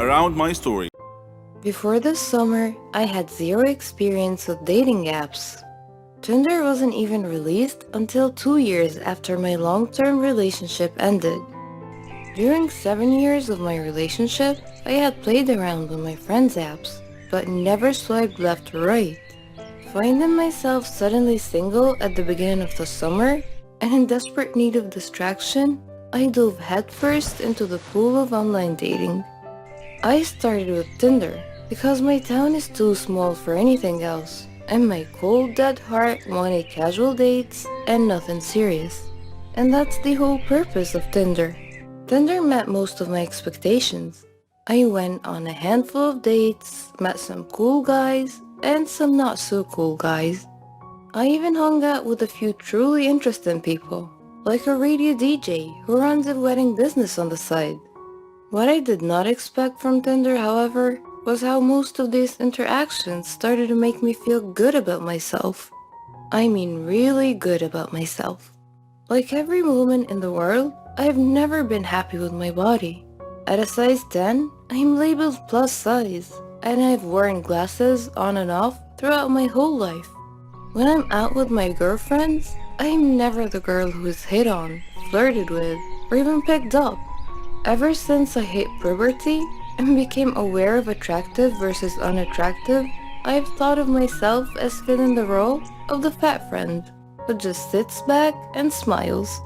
around my story. Before this summer, I had zero experience with dating apps. Tinder wasn't even released until 2 years after my long-term relationship ended. During 7 years of my relationship, I had played around with my friends' apps, but never swiped left or right. Finding myself suddenly single at the beginning of the summer and in desperate need of distraction, I dove headfirst into the pool of online dating. I started with Tinder because my town is too small for anything else, and my cold dead heart wanted casual dates and nothing serious. And that's the whole purpose of Tinder. Tinder met most of my expectations. I went on a handful of dates, met some cool guys, and some not so cool guys. I even hung out with a few truly interesting people, like a radio DJ who runs a wedding business on the side. What I did not expect from Tinder, however, was how most of these interactions started to make me feel good about myself. I mean really good about myself. Like every woman in the world, I've never been happy with my body. At a size 10, I'm labeled plus size, and I've worn glasses on and off throughout my whole life. When I'm out with my girlfriends, I'm never the girl who is hit on, flirted with, or even picked up. Ever since I hit puberty and became aware of attractive versus unattractive, I've thought of myself as filling the role of the fat friend who just sits back and smiles.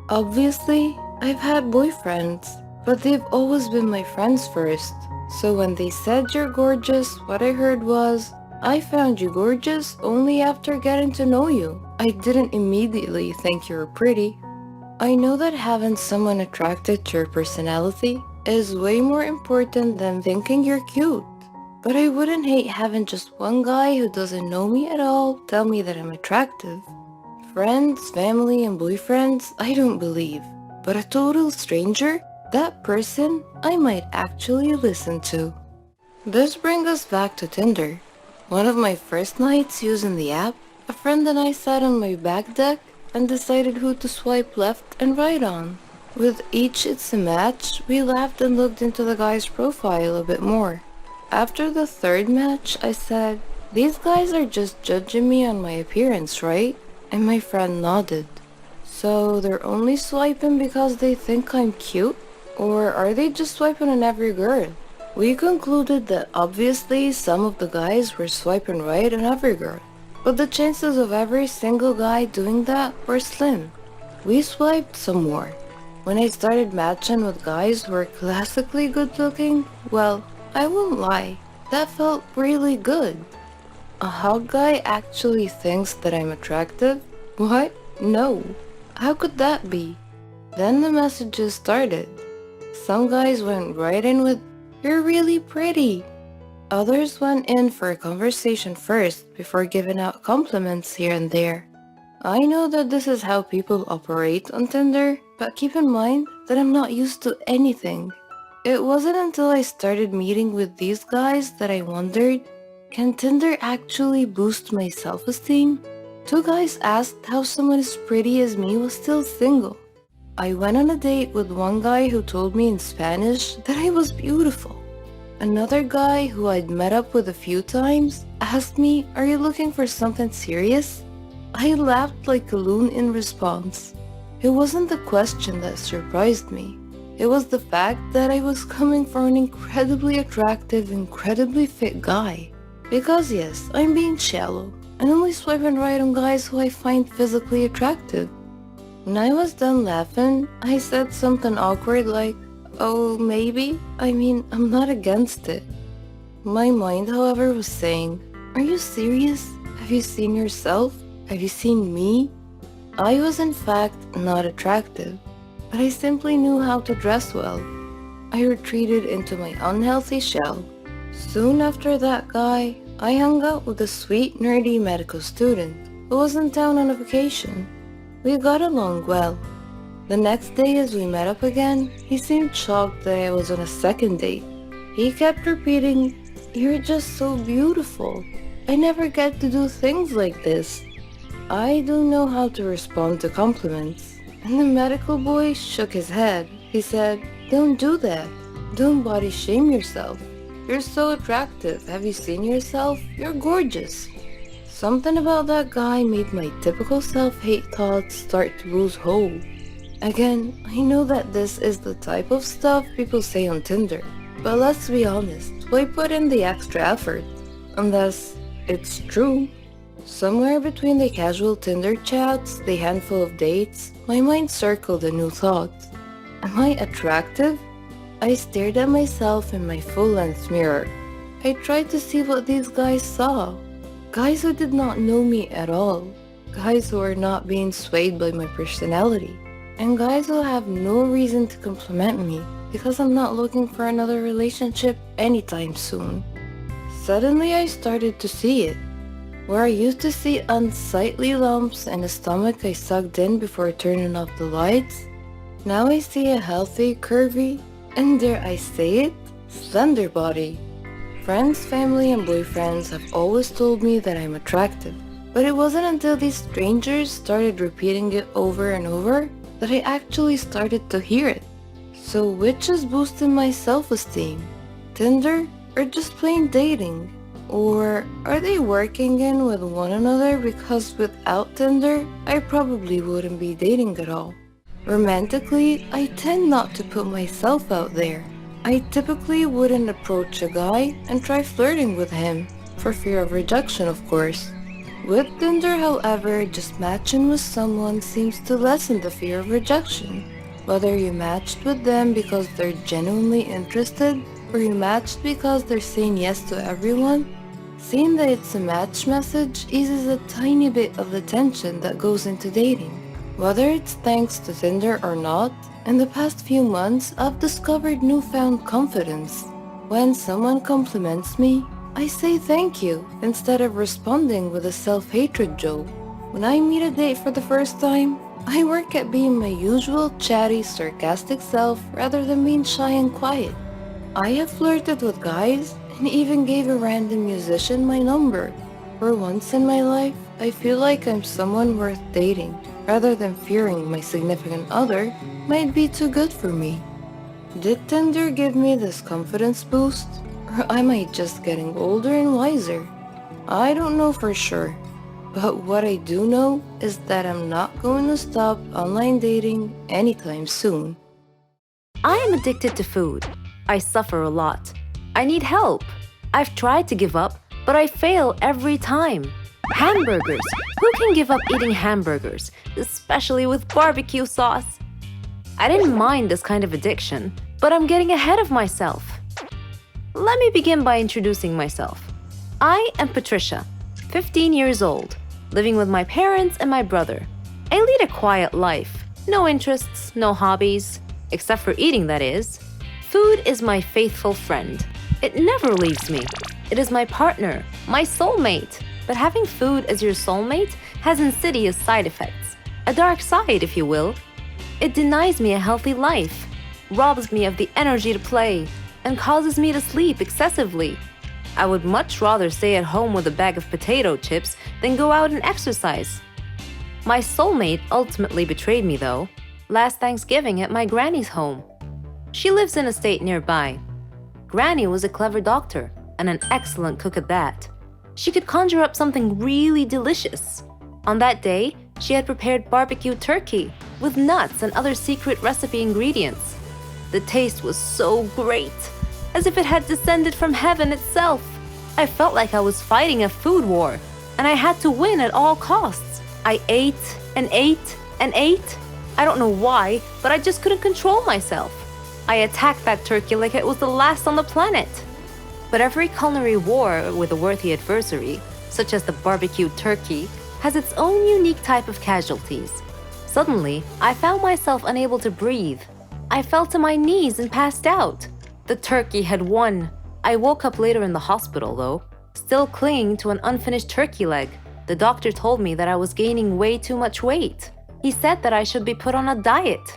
Obviously, I've had boyfriends, but they've always been my friends first. So when they said you're gorgeous, what I heard was, I found you gorgeous only after getting to know you. I didn't immediately think you were pretty. I know that having someone attracted to your personality is way more important than thinking you're cute. But I wouldn't hate having just one guy who doesn't know me at all tell me that I'm attractive. Friends, family, and boyfriends, I don't believe. But a total stranger, that person I might actually listen to. This brings us back to Tinder. One of my first nights using the app, a friend and I sat on my back deck and decided who to swipe left and right on. With each it's a match, we laughed and looked into the guy's profile a bit more. After the third match, I said, "These guys are just judging me on my appearance, right?" And my friend nodded. So they're only swiping because they think I'm cute? Or are they just swiping on every girl? We concluded that obviously some of the guys were swiping right on every girl, but the chances of every single guy doing that were slim. We swiped some more. When I started matching with guys who were classically good looking, well, I won't lie, that felt really good. A hot guy actually thinks that I'm attractive? What? No. How could that be? Then the messages started. Some guys went right in with, "You're really pretty." Others went in for a conversation first before giving out compliments here and there. I know that this is how people operate on Tinder, but keep in mind that I'm not used to anything. It wasn't until I started meeting with these guys that I wondered, can Tinder actually boost my self-esteem? 2 guys asked how someone as pretty as me was still single. I went on a date with one guy who told me in Spanish that I was beautiful. Another guy who I'd met up with a few times asked me, "Are you looking for something serious?" I laughed like a loon in response. It wasn't the question that surprised me. It was the fact that I was coming from an incredibly attractive, incredibly fit guy. Because yes, I'm being shallow and only swiping right on guys who I find physically attractive. When I was done laughing, I said something awkward like, "Oh, maybe? I mean, I'm not against it." My mind, however, was saying, "Are you serious? Have you seen yourself? Have you seen me?" I was in fact not attractive, but I simply knew how to dress well. I retreated into my unhealthy shell. Soon after that guy, I hung out with a sweet, nerdy medical student who was in town on a vacation. We got along well. The next day as we met up again, he seemed shocked that I was on a second date. He kept repeating, "You're just so beautiful. I never get to do things like this." I don't know how to respond to compliments, and the medical boy shook his head. He said, "Don't do that. Don't body shame yourself. You're so attractive. Have you seen yourself? You're gorgeous. Something about that guy made my typical self-hate thoughts start to lose hold. Again, I know that this is the type of stuff people say on Tinder, but let's be honest, why put in the extra effort? Unless it's true. Somewhere between the casual Tinder chats, the handful of dates, my mind circled a new thought. Am I attractive? I stared at myself in my full-length mirror. I tried to see what these guys saw. Guys who did not know me at all. Guys who are not being swayed by my personality. And guys who have no reason to compliment me because I'm not looking for another relationship anytime soon. Suddenly I started to see it. Where I used to see unsightly lumps and a stomach I sucked in before turning off the lights, now I see a healthy, curvy, and dare I say it, slender body. Friends, family, and boyfriends have always told me that I'm attractive, but it wasn't until these strangers started repeating it over and over that I actually started to hear it. So which is boosting my self-esteem? Tinder or just plain dating? Or are they working in with one another because without Tinder, I probably wouldn't be dating at all? Romantically, I tend not to put myself out there. I typically wouldn't approach a guy and try flirting with him, for fear of rejection of course. With Tinder, however, just matching with someone seems to lessen the fear of rejection. Whether you matched with them because they're genuinely interested, or you matched because they're saying yes to everyone, seeing that it's a match message eases a tiny bit of the tension that goes into dating. Whether it's thanks to Tinder or not, in the past few months I've discovered newfound confidence. When someone compliments me, I say thank you instead of responding with a self-hatred joke. When I meet a date for the first time, I work at being my usual chatty, sarcastic self rather than being shy and quiet. I have flirted with guys and even gave a random musician my number. For once in my life, I feel like I'm someone worth dating, rather than fearing my significant other might be too good for me. Did Tinder give me this confidence boost? Or am I just getting older and wiser? I don't know for sure. But what I do know is that I'm not going to stop online dating anytime soon. I am addicted to food. I suffer a lot. I need help. I've tried to give up, but I fail every time. Hamburgers. Who can give up eating hamburgers, especially with barbecue sauce? I didn't mind this kind of addiction, but I'm getting ahead of myself. Let me begin by introducing myself. I am Patricia, 15 years old, living with my parents and my brother. I lead a quiet life. No interests, no hobbies, except for eating, that is. Food is my faithful friend. It never leaves me. It is my partner, my soulmate. But having food as your soulmate has insidious side effects. A dark side, if you will. It denies me a healthy life, robs me of the energy to play, and causes me to sleep excessively. I would much rather stay at home with a bag of potato chips than go out and exercise. My soulmate ultimately betrayed me, though, last Thanksgiving at my granny's home. She lives in a state nearby. Granny was a clever doctor and an excellent cook at that. She could conjure up something really delicious. On that day, she had prepared barbecue turkey with nuts and other secret recipe ingredients. The taste was so great, as if it had descended from heaven itself. I felt like I was fighting a food war, and I had to win at all costs. I ate and ate and ate. I don't know why, but I just couldn't control myself. I attacked that turkey like it was the last on the planet. But every culinary war with a worthy adversary, such as the barbecued turkey, has its own unique type of casualties. Suddenly, I found myself unable to breathe. I fell to my knees and passed out. The turkey had won. I woke up later in the hospital, though, still clinging to an unfinished turkey leg. The doctor told me that I was gaining way too much weight. He said that I should be put on a diet.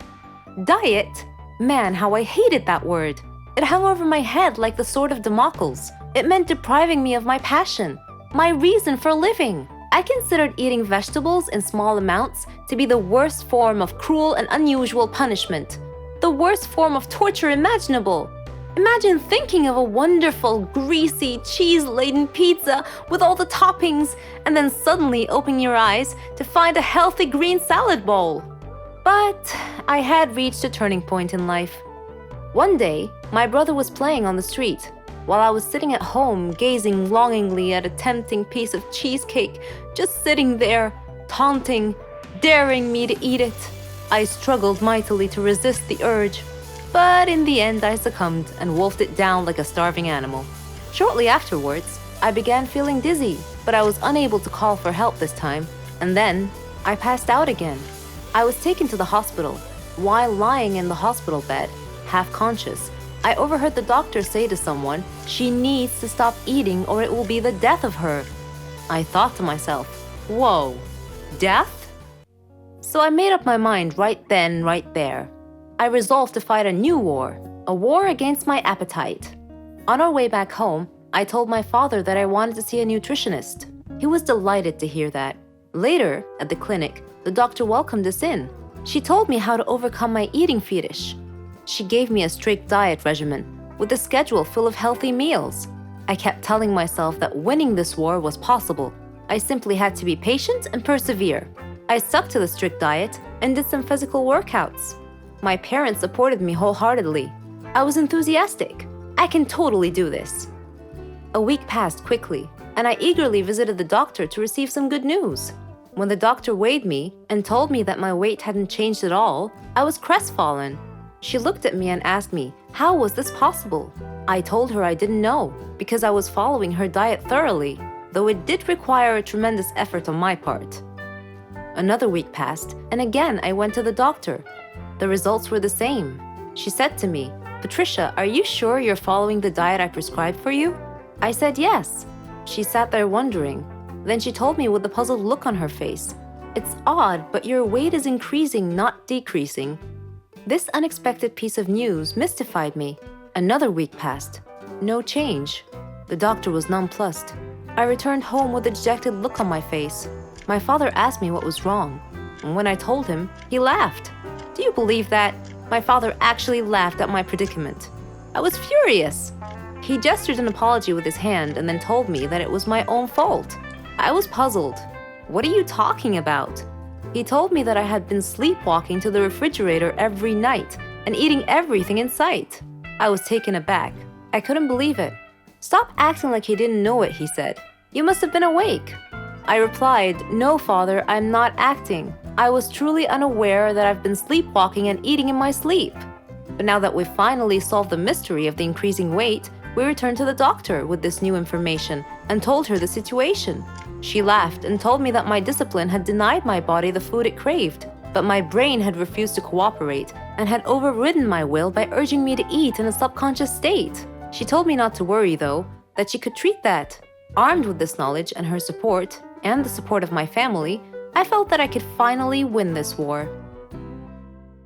Diet? Man, how I hated that word. It hung over my head like the sword of Damocles. It meant depriving me of my passion, my reason for living. I considered eating vegetables in small amounts to be the worst form of cruel and unusual punishment, the worst form of torture imaginable. Imagine thinking of a wonderful, greasy, cheese-laden pizza with all the toppings and then suddenly opening your eyes to find a healthy green salad bowl. But I had reached a turning point in life. One day, my brother was playing on the street, while I was sitting at home gazing longingly at a tempting piece of cheesecake, just sitting there, taunting, daring me to eat it. I struggled mightily to resist the urge, but in the end I succumbed and wolfed it down like a starving animal. Shortly afterwards, I began feeling dizzy, but I was unable to call for help this time, and then I passed out again. I was taken to the hospital. While lying in the hospital bed, half conscious, I overheard the doctor say to someone, "She needs to stop eating or it will be the death of her." I thought to myself, whoa, death? So I made up my mind right then, right there. I resolved to fight a new war, a war against my appetite. On our way back home, I told my father that I wanted to see a nutritionist. He was delighted to hear that. Later, at the clinic, the doctor welcomed us in. She told me how to overcome my eating fetish. She gave me a strict diet regimen with a schedule full of healthy meals. I kept telling myself that winning this war was possible. I simply had to be patient and persevere. I stuck to the strict diet and did some physical workouts. My parents supported me wholeheartedly. I was enthusiastic. I can totally do this. A week passed quickly, and I eagerly visited the doctor to receive some good news. When the doctor weighed me and told me that my weight hadn't changed at all, I was crestfallen. She looked at me and asked me, how was this possible? I told her I didn't know, because I was following her diet thoroughly, though it did require a tremendous effort on my part. Another week passed, and again I went to the doctor. The results were the same. She said to me, "Patricia, are you sure you're following the diet I prescribed for you?" I said yes. She sat there wondering. Then she told me with a puzzled look on her face, "It's odd, but your weight is increasing, not decreasing." This unexpected piece of news mystified me. Another week passed. No change. The doctor was nonplussed. I returned home with a dejected look on my face. My father asked me what was wrong. And when I told him, he laughed. Do you believe that? My father actually laughed at my predicament. I was furious. He gestured an apology with his hand and then told me that it was my own fault. I was puzzled. What are you talking about? He told me that I had been sleepwalking to the refrigerator every night and eating everything in sight. I was taken aback. I couldn't believe it. "Stop acting like you didn't know it," he said. "You must have been awake." I replied, "No, Father, I'm not acting. I was truly unaware that I've been sleepwalking and eating in my sleep." But now that we've finally solved the mystery of the increasing weight, we returned to the doctor with this new information and told her the situation. She laughed and told me that my discipline had denied my body the food it craved, but my brain had refused to cooperate and had overridden my will by urging me to eat in a subconscious state. She told me not to worry, though, that she could treat that. Armed with this knowledge and her support, and the support of my family, I felt that I could finally win this war.